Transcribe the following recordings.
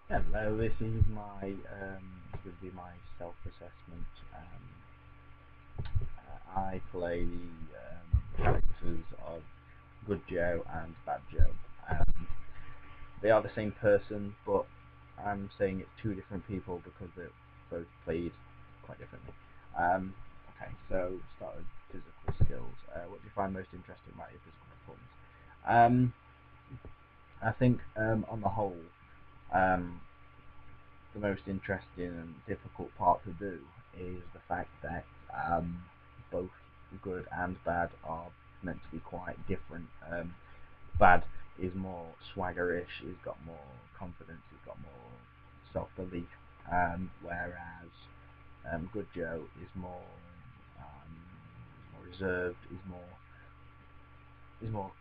Hello, this is my going to be my self-assessment. I play the characters of Good Joe and Bad Joe. Um, they are the same person, but I'm saying it's two different people because they're both played quite differently. Um, okay, so start with physical skills. What do you find most interesting about your physical performance? Um, I think on the whole, um, the most interesting and difficult part to do is the fact that both good and bad are meant to be quite different. Bad is more swaggerish, he's got more confidence, he's got more self-belief, whereas Good Joe more reserved, is more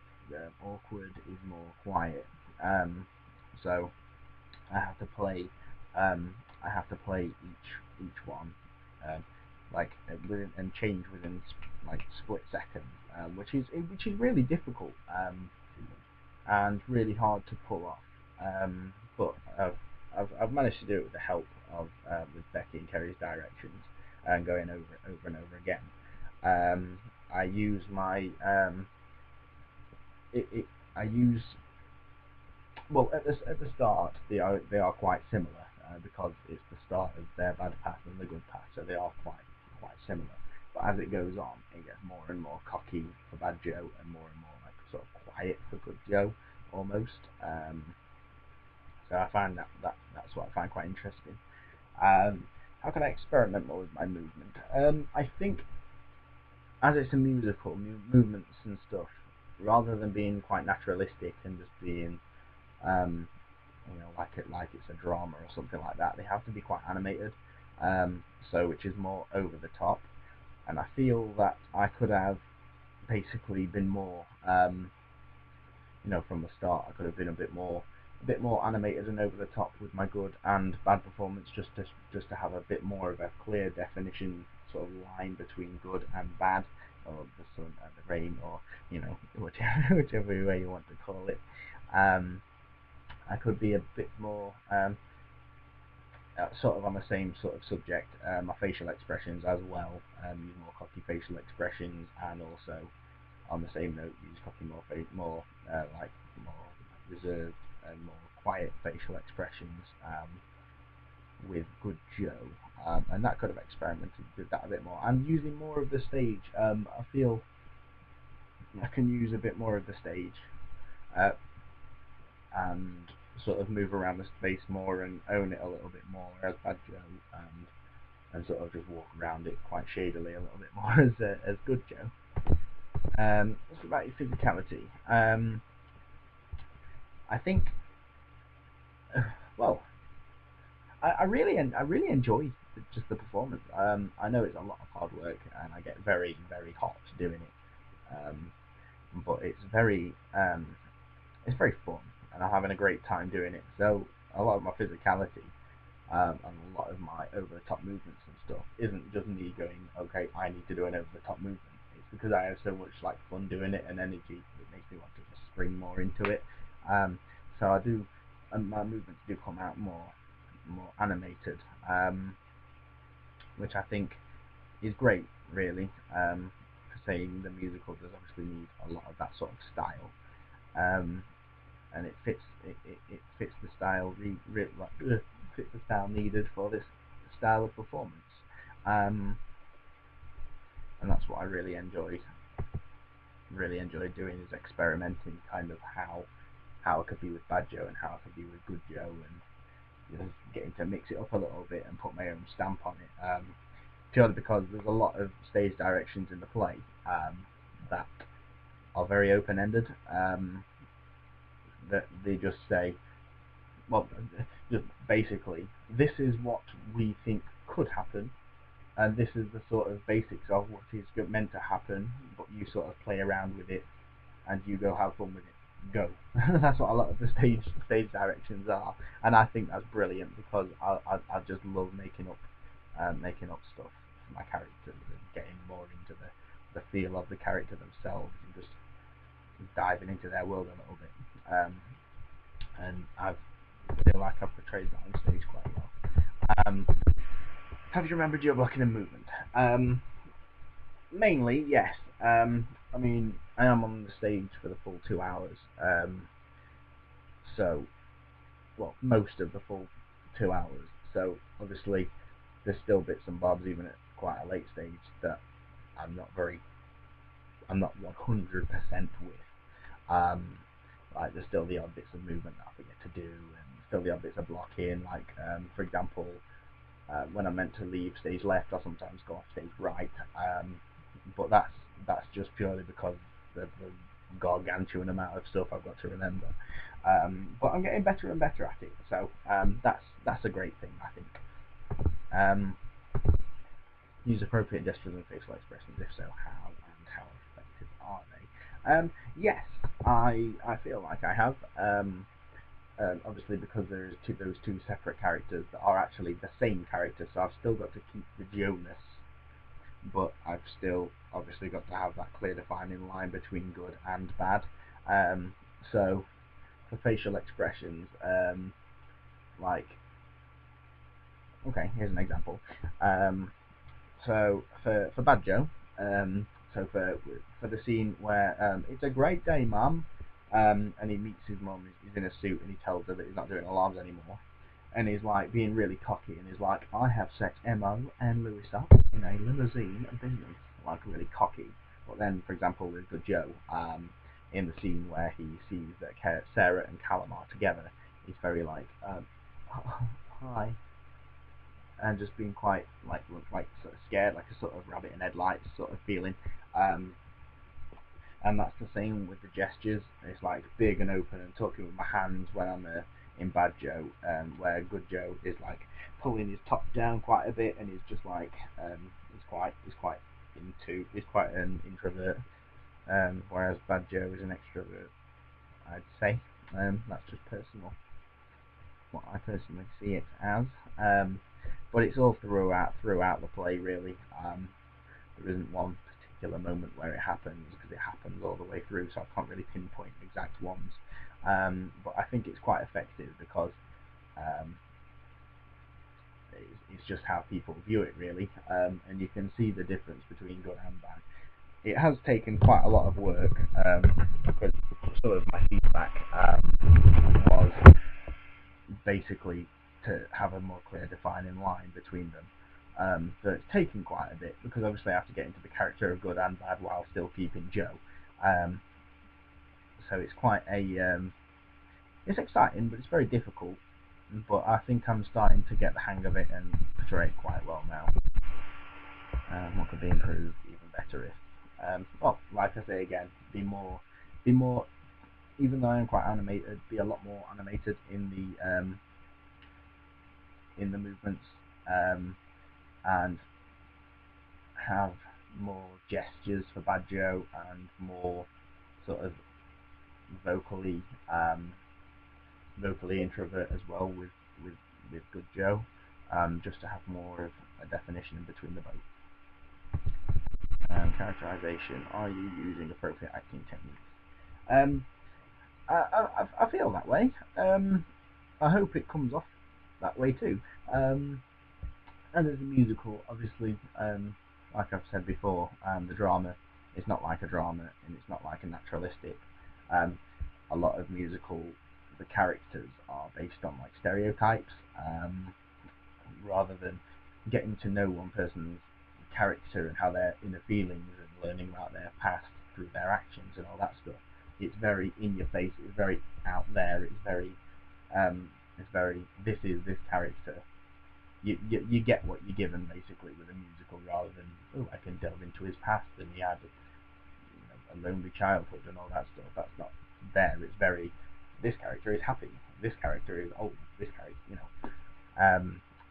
awkward, is more quiet. Um, so I have to play um, I have to play each one um, within and change within like split seconds, which is really difficult and really hard to pull off. But I've managed to do it with the help of with Becky and Kerry's directions and going over and over again. I use my it, it I use well, at the start, they are quite similar because it's the start of their bad path and the good path, so they are quite similar. But as it goes on, it gets more and more cocky for Bad Joe and more like sort of quiet for Good Joe, almost. So I find that's what I find quite interesting. Um, how can I experiment more with my movement? I think as it's a musical, movements and stuff, rather than being quite naturalistic and just being um, like it's a drama or something like that. They have to be quite animated, so which is more over the top. And I feel that I could have basically been more, from the start. I could have been a bit more animated and over the top with my good and bad performance, just to have a bit more of a clear definition sort of line between good and bad, or the sun and the rain, or whichever way you want to call it. Um, I could be a bit more sort of on the same sort of subject, my facial expressions as well, use more cocky facial expressions, and also on the same note, use cocky more more reserved and more quiet facial expressions with Good Joe, and that could have experimented with that a bit more. And using more of the stage, I feel I can use a bit more of the stage, uh, and sort of move around the space more and own it a little bit more as Bad Joe, and sort of just walk around it quite shadily a little bit more as Good Joe. What's about your physicality? I think, well, I really enjoy just the performance. I know it's a lot of hard work, and I get very hot doing it. But it's very fun, and I'm having a great time doing it. So a lot of my physicality and a lot of my over the top movements and stuff isn't just me going, okay, I need to do an over the top movement. It's because I have so much like fun doing it and energy that makes me want to just spring more into it. Um, so I do, and my movements do come out more animated, which I think is great, really. For saying the musical does obviously need a lot of that sort of style, um, and it fits the style fits the style needed for this style of performance, um, and that's what I really enjoyed doing is experimenting kind of how it could be with Bad Joe and how it could be with Good Joe, and getting to mix it up a little bit and put my own stamp on it. Purely because there's a lot of stage directions in the play that are very open ended. That they just say, well, just basically, this is what we think could happen, and this is the sort of basics of what is meant to happen, but you sort of play around with it and you go have fun with it. Go. That's what a lot of the stage directions are, and I think that's brilliant because I just love making up stuff for my characters and getting more into the feel of the character themselves and just diving into their world a little bit. And I've feel like I've portrayed that on stage quite well. Have you remembered your blocking and movement? Mainly, yes. I mean, I am on the stage for the full 2 hours. So, well, most of the full 2 hours. So, obviously, there's still bits and bobs, even at quite a late stage, that I'm not 100% with. Like, there's still the odd bits of movement that I forget to do, and still the odd bits of blocking. Like, for example, when I'm meant to leave stage left, I sometimes go off stage right. But that's just purely because of the gargantuan amount of stuff I've got to remember. But I'm getting better and better at it, so that's a great thing, I think. Use appropriate gestures and facial expressions. If so, how and how effective are they? Yes, I feel like I have. Obviously, because there's those two separate characters that are actually the same character, so I've still got to keep the Joe-ness, but I've still obviously got to have that clear defining line between good and bad. So for facial expressions, like, okay, here's an example. So for Bad Joe, so for the scene where it's a great day, Mum, and he meets his mum, he's in a suit, and he tells her that he's not doing alarms anymore, and he's like being really cocky, and he's like, I have set Emma and Louis up in a limousine business, like really cocky. But then, for example, with Good Joe, in the scene where he sees that Sarah and Callum are together, he's very like, hi, and just being quite like sort of scared, like a sort of rabbit in headlights sort of feeling. And that's the same with the gestures. It's like big and open and talking with my hands when I'm in Bad Joe, where Good Joe is like pulling his top down quite a bit, and he's just like he's quite an introvert, whereas Bad Joe is an extrovert, I'd say. That's just personal, what I personally see it as. But it's all throughout the play, really. There isn't one particular moment where it happens, because it happens all the way through, so I can't really pinpoint exact ones. But I think it's quite effective because it's just how people view it, really, and you can see the difference between good and bad. It has taken quite a lot of work, because sort of my feedback was basically to have a more clear defining line between them. So it's taken quite a bit, because obviously I have to get into the character of good and bad while still keeping Joe. So it's quite it's exciting, but it's very difficult. But I think I'm starting to get the hang of it and portray it quite well now. What could be improved even better if, well, like I say again, be more, even though I am quite animated, be a lot more animated in the movements, and have more gestures for Bad Joe, and more sort of vocally introvert as well with Good Joe, just to have more of a definition in between the both. Characterization, are you using appropriate acting techniques? I feel that way. I hope it comes off that way too. And as a musical, obviously, like I've said before, the drama is not like a drama, and it's not like a naturalistic. A lot of the characters are based on like stereotypes, rather than getting to know one person's character and how their inner feelings and learning about their past through their actions and all that stuff. It's very in your face. It's very out there. It's very this is this character. You get what you're given basically with a musical, rather than, oh, I can delve into his past and he had a lonely childhood and all that stuff. That's not there. It's very, this character is happy, this character is old, this character,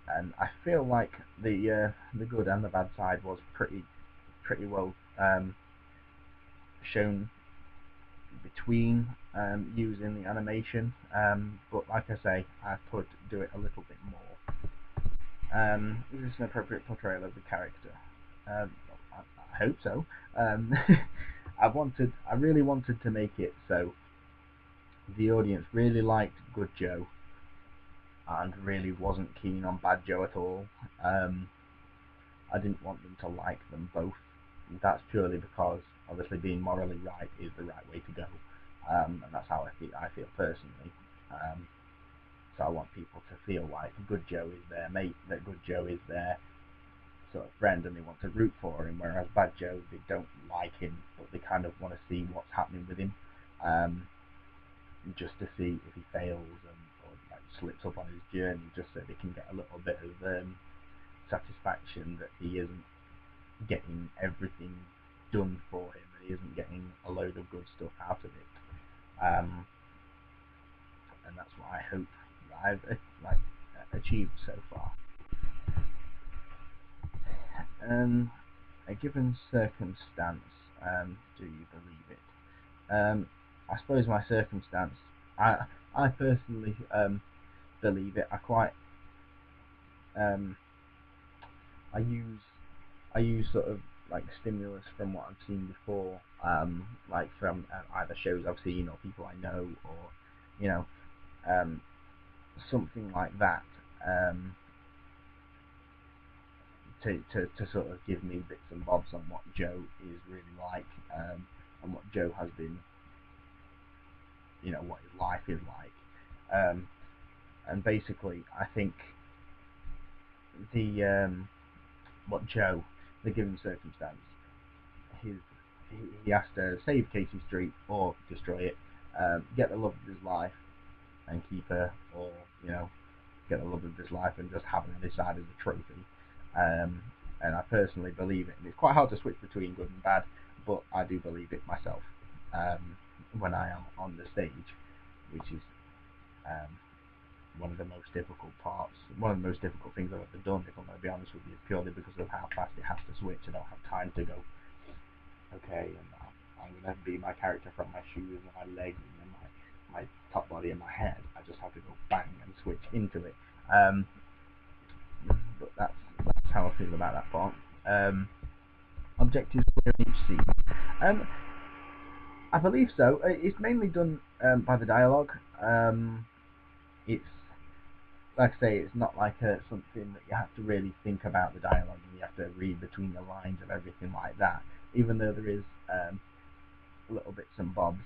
and I feel like the good and the bad side was pretty well shown between using the animation, but like I say, I could do it a little bit more. Is this an appropriate portrayal of the character? I hope so. I really wanted to make it so the audience really liked Good Joe, and really wasn't keen on Bad Joe at all. I didn't want them to like them both. That's purely because obviously being morally right is the right way to go, and that's how I feel personally. So I want people to feel like Good Joe is their mate, that Good Joe is their sort of friend, and they want to root for him. Whereas Bad Joe, they don't like him, but they kind of want to see what's happening with him, just to see if he fails or like slips up on his journey, just so they can get a little bit of satisfaction that he isn't getting everything done for him, and he isn't getting a load of good stuff out of it. And that's what I hope that I've achieved so far. A given circumstance, do you believe it? I suppose my circumstance, I personally believe it. I use sort of like stimulus from what I've seen before, like from either shows I've seen or people I know, or you know, something like that, to sort of give me bits and bobs on what Joe is really like, and what Joe has been, what his life is like, and basically I think what Joe, the given circumstance, he has to save Casey Street or destroy it, get the love of his life and keep her, or get the love of his life and just have her on his side as a trophy. And I personally believe it. And it's quite hard to switch between good and bad, but I do believe it myself, when I am on the stage, which is one of the most difficult parts, one of the most difficult things I've ever done, if I'm going to be honest with you, purely because of how fast it has to switch. I don't have time to go, okay, and I'm going to be my character from my shoes and my legs and then my top body and my head. I just have to go bang and switch into it. But that's how I feel about that part. Objectives clear in each scene. I believe so. It's mainly done by the dialogue. It's, like I say, it's not like something that you have to really think about the dialogue and you have to read between the lines of everything like that. Even though there is little bits and bobs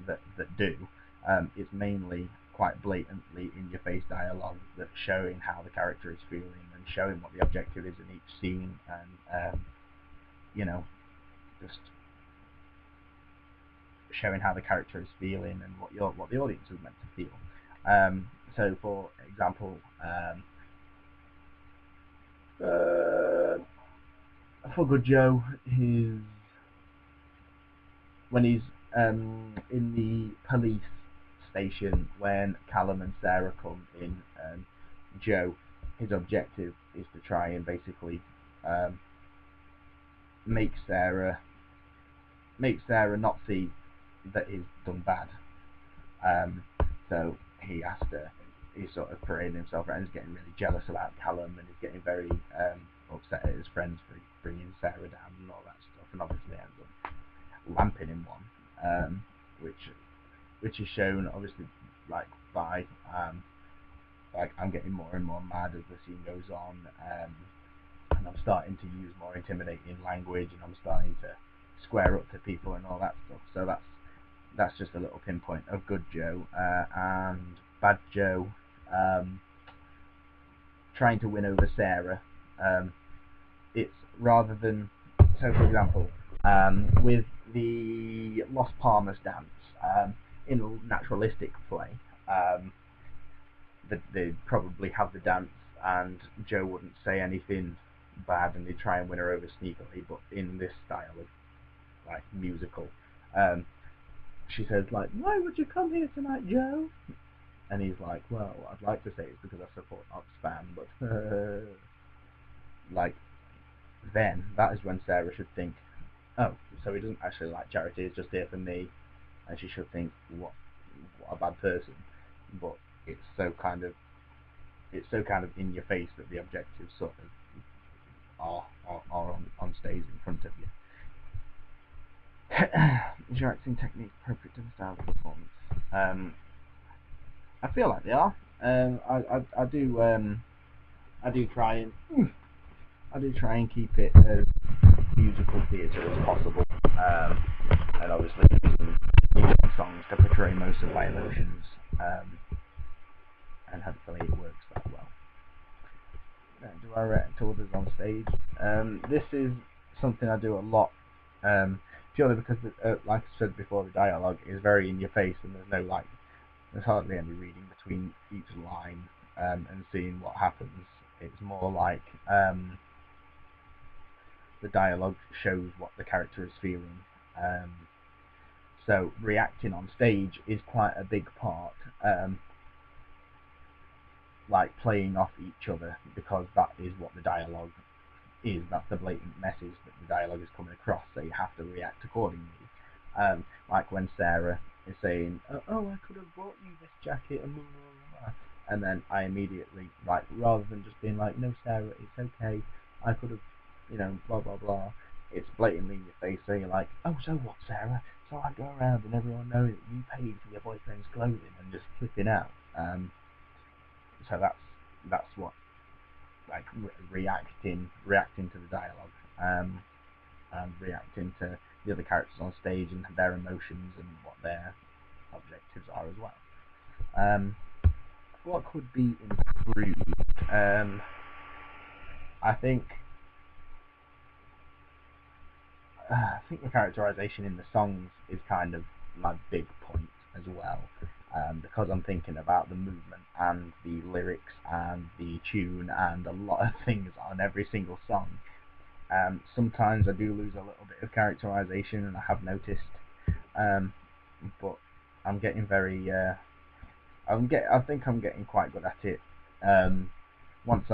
that do, it's mainly quite blatantly in-your-face dialogue that's showing how the character is feeling and showing what the objective is in each scene, and just showing how the character is feeling and what the audience is meant to feel. So, for example, for Good Joe, when he's in the police station when Callum and Sarah come in, Joe, his objective is to try and basically make Sarah not see that he's done bad. So he's sort of parading himself around. He's getting really jealous about Callum, and he's getting very upset at his friends for bringing Sarah down and all that stuff. And obviously ends up lamping him one, which is shown obviously like by like I'm getting more and more mad as the scene goes on, and I'm starting to use more intimidating language, and I'm starting to square up to people and all that stuff. So that's just a little pinpoint of Good Joe. And Bad Joe, trying to win over Sarah. It's rather than, so for example, with the Los Palmas dance, in a naturalistic play, they'd probably have the dance and Joe wouldn't say anything bad and they'd try and win her over sneakily. But in this style of like musical, she says like, "Why would you come here tonight, Joe?" And he's like, "Well, I'd like to say it's because I support Oxfam, but like, then that is when Sarah should think, oh, so he doesn't actually like charity, he's just here for me," and she should think, what a bad person. But it's so kind of in your face that the objectives sort of are on stage in front of you. Is your acting technique appropriate to the style of performance? I feel like they are. I do I do try and keep it as musical theatre as possible, and obviously using songs to portray most of my emotions, and hopefully it works that well. Do I react to others on stage? This is something I do a lot, purely because, like I said before, the dialogue is very in your face, and there's hardly any reading between each line, and seeing what happens. It's more like the dialogue shows what the character is feeling. So reacting on stage is quite a big part, like playing off each other, because that is what the dialogue is. That's the blatant message that the dialogue is coming across, so you have to react accordingly. Like when Sarah is saying, "Oh, I could have bought you this jacket," and blah, blah, blah. And then I immediately, like, rather than just being like, "No, Sarah, it's okay, I could have, blah blah blah," it's blatantly in your face, so you're like, "Oh, so what, Sarah? So I go around and everyone knows that you paid for your boyfriend's clothing," and just flipping out. So that's what, like, reacting to the dialogue, and reacting to the other characters on stage and their emotions and what their objectives are as well. What could be improved? I think the characterization in the songs is kind of my big point as well, because I'm thinking about the movement and the lyrics and the tune and a lot of things on every single song. Sometimes I do lose a little bit of characterization, and I have noticed, but I'm getting very. I think I'm getting quite good at it. Once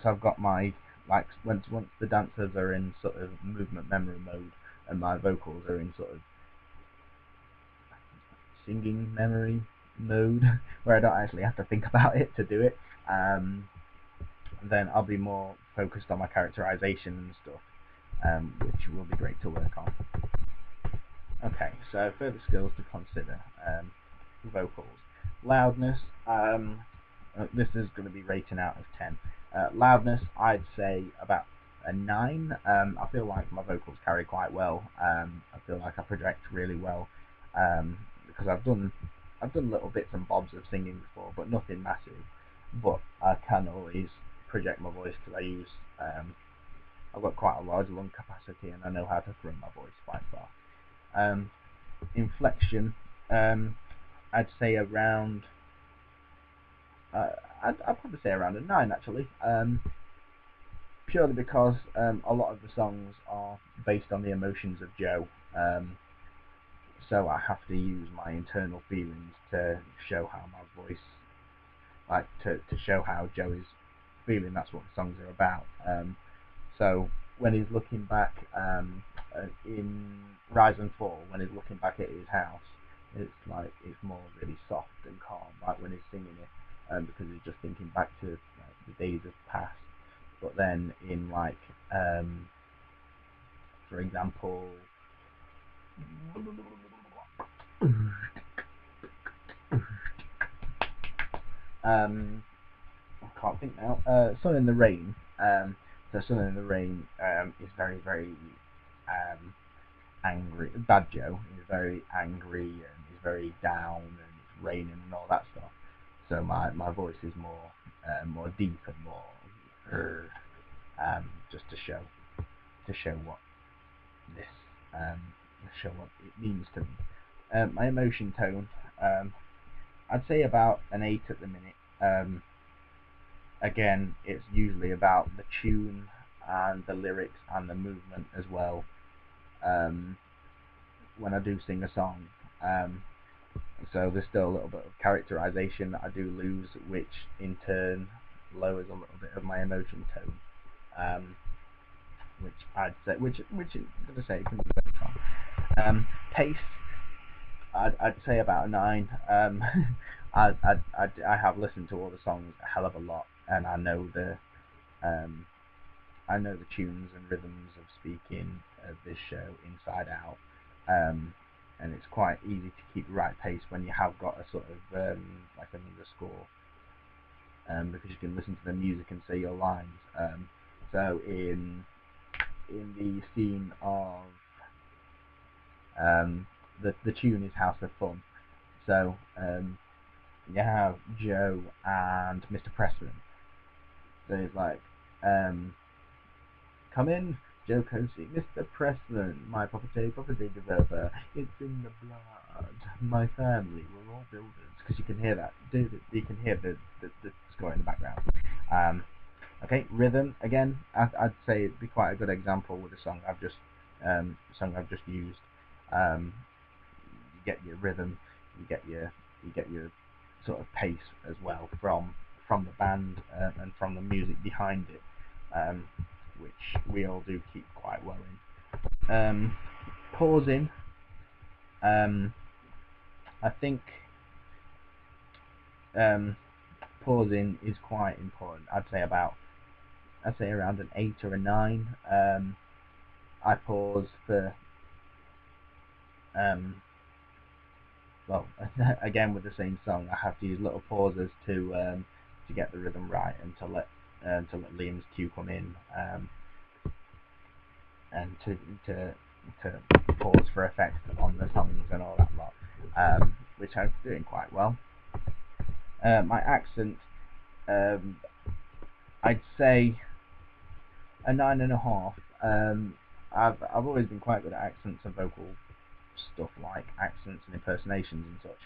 I've got my, like, once the dancers are in sort of movement memory mode, and my vocals are in sort of singing memory mode, where I don't actually have to think about it to do it, then I'll be more focused on my characterization and stuff, which will be great to work on. Okay, so further skills to consider. Vocals. Loudness. This is going to be rating out of 10. Loudness, I'd say about a 9. I feel like my vocals carry quite well. I feel like I project really well, because I've done little bits and bobs of singing before, but nothing massive. But I can always project my voice, because I've got quite a large lung capacity, and I know how to throw my voice quite far. Inflection, I'd say around. I'd probably say around a 9, actually. Purely because a lot of the songs are based on the emotions of Joe, so I have to use my internal feelings to show how my voice, like, to show how Joe is feeling. That's what the songs are about. So when he's looking back, in Rise and Fall, when he's looking back at his house, it's more really soft and calm, like when he's singing it, because he's just thinking back to, like, the days of past. But then in, like, for example, I can't think now. Sun in the Rain. So Sun in the Rain is very, very angry. Bad Joe is very angry, and he's very down, and it's raining and all that stuff. So my voice is more deep and more, just to show what this show what it means to me. My emotion tone, I'd say about an 8 at the minute. Again, it's usually about the tune and the lyrics and the movement as well, when I do sing a song. So there's still a little bit of characterization that I do lose, which in turn lowers a little bit of my emotion tone, which I'd say, which I'm gonna say, can be very strong. Pace, I'd say about a 9. I have listened to all the songs a hell of a lot, and I know the tunes and rhythms of speaking of this show inside out, and it's quite easy to keep the right pace when you have got a sort of, like an underscore because you can listen to the music and say your lines. So in the scene of the tune is House of Fun. So you have Joe and Mr. Pressman. So it's like, come in, Joe Cozy, Mr. Pressman, my property developer. It's in the blood. My family, we're all builders. Because you can hear that. You can hear the score in the background. Okay, rhythm again. I'd say it'd be quite a good example with the song I've just used. You get your rhythm, you get your sort of pace as well from the band and from the music behind it, which we all do keep quite well in. Pausing. I think pausing is quite important. I'd say around an 8 or a 9. I pause for well, again with the same song, I have to use little pauses to get the rhythm right and to let Liam's cue come in, and to pause for effect on the songs and all that lot, which I'm doing quite well. My accent, I'd say a 9.5. I've always been quite good at accents and vocal stuff like accents and impersonations and such,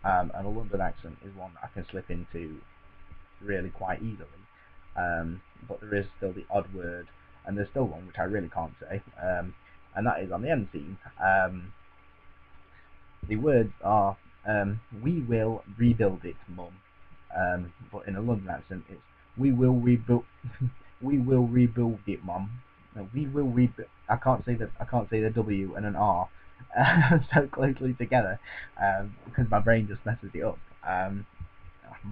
and a London accent is one that I can slip into really quite easily, but there is still the odd word, and there's still one which I really can't say, and that is on the end scene. The words are, we will rebuild it, Mum, but in a London accent it's, we will rebuild we will rebuild it, Mum. No, we will rebuild. I can't say the W and an R so closely together, because my brain just messes it up.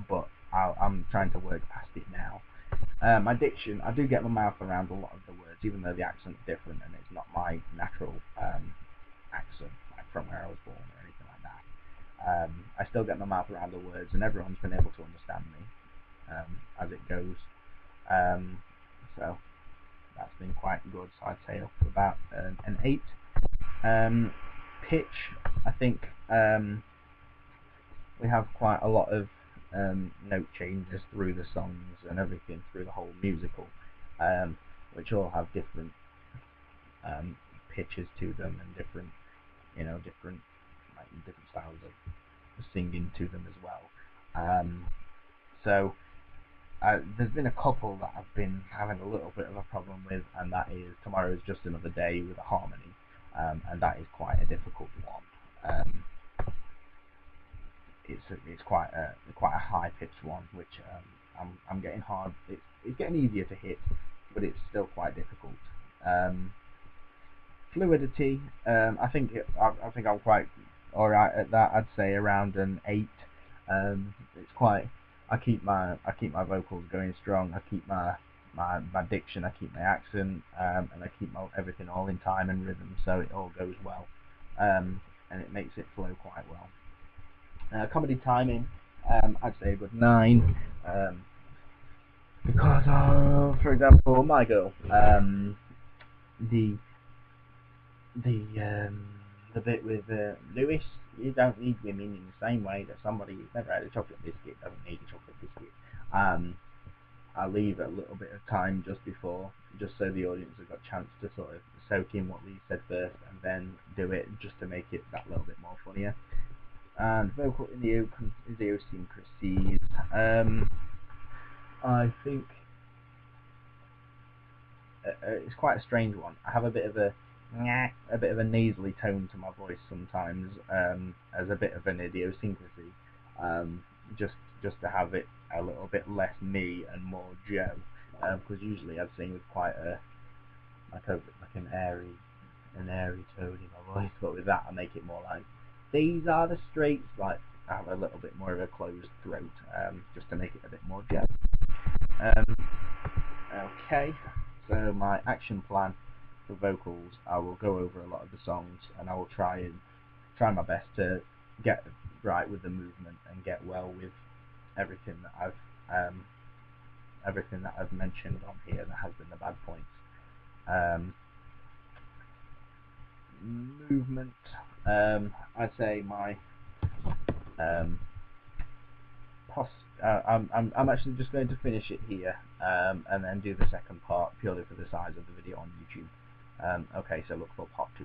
But I'm trying to work past it now. My diction, I do get my mouth around a lot of the words, even though the accent's different and it's not my natural accent, like from where I was born or anything like that. I still get my mouth around the words, and everyone's been able to understand me as it goes. So that's been quite good. So I'd say up to about an 8. Pitch, I think we have quite a lot of note changes through the songs and everything through the whole musical, which all have different pitches to them and different styles of singing to them as well. So there's been a couple that I've been having a little bit of a problem with, and that is Tomorrow's Just Another Day with a harmony, and that is quite a difficult one. It's quite a high pitched one, which I'm getting hard. It's getting easier to hit, but it's still quite difficult. Fluidity, I think I'm quite alright at that. I'd say around an 8. It's quite. I keep my vocals going strong. I keep my diction. I keep my accent, and I keep everything all in time and rhythm, so it all goes well, and it makes it flow quite well. Comedy timing, I'd say a good 9, because of, for example, My Girl, the bit with Lewis, you don't need women in the same way that somebody who's never had a chocolate biscuit doesn't need a chocolate biscuit. I leave a little bit of time just before, just so the audience has got a chance to sort of soak in what Lee said first, and then do it just to make it that little bit more funnier. And vocal idiosyncrasies, I think it's quite a strange one. I have a bit of a nasally tone to my voice sometimes, as a bit of an idiosyncrasy, just to have it a little bit less me and more Joe, because usually I'd sing with quite an airy tone in my voice, but with that I make it more like, these are the streets, like I have a little bit more of a closed throat, just to make it a bit more Joe. Okay, so my action plan for vocals, I will go over a lot of the songs, and I will try my best to get right with the movement and get well with everything that everything that I've mentioned on here that has been the bad points. Movement, I'd say my I'm actually just going to finish it here, and then do the second part purely for the size of the video on YouTube. Okay, so look for part 2.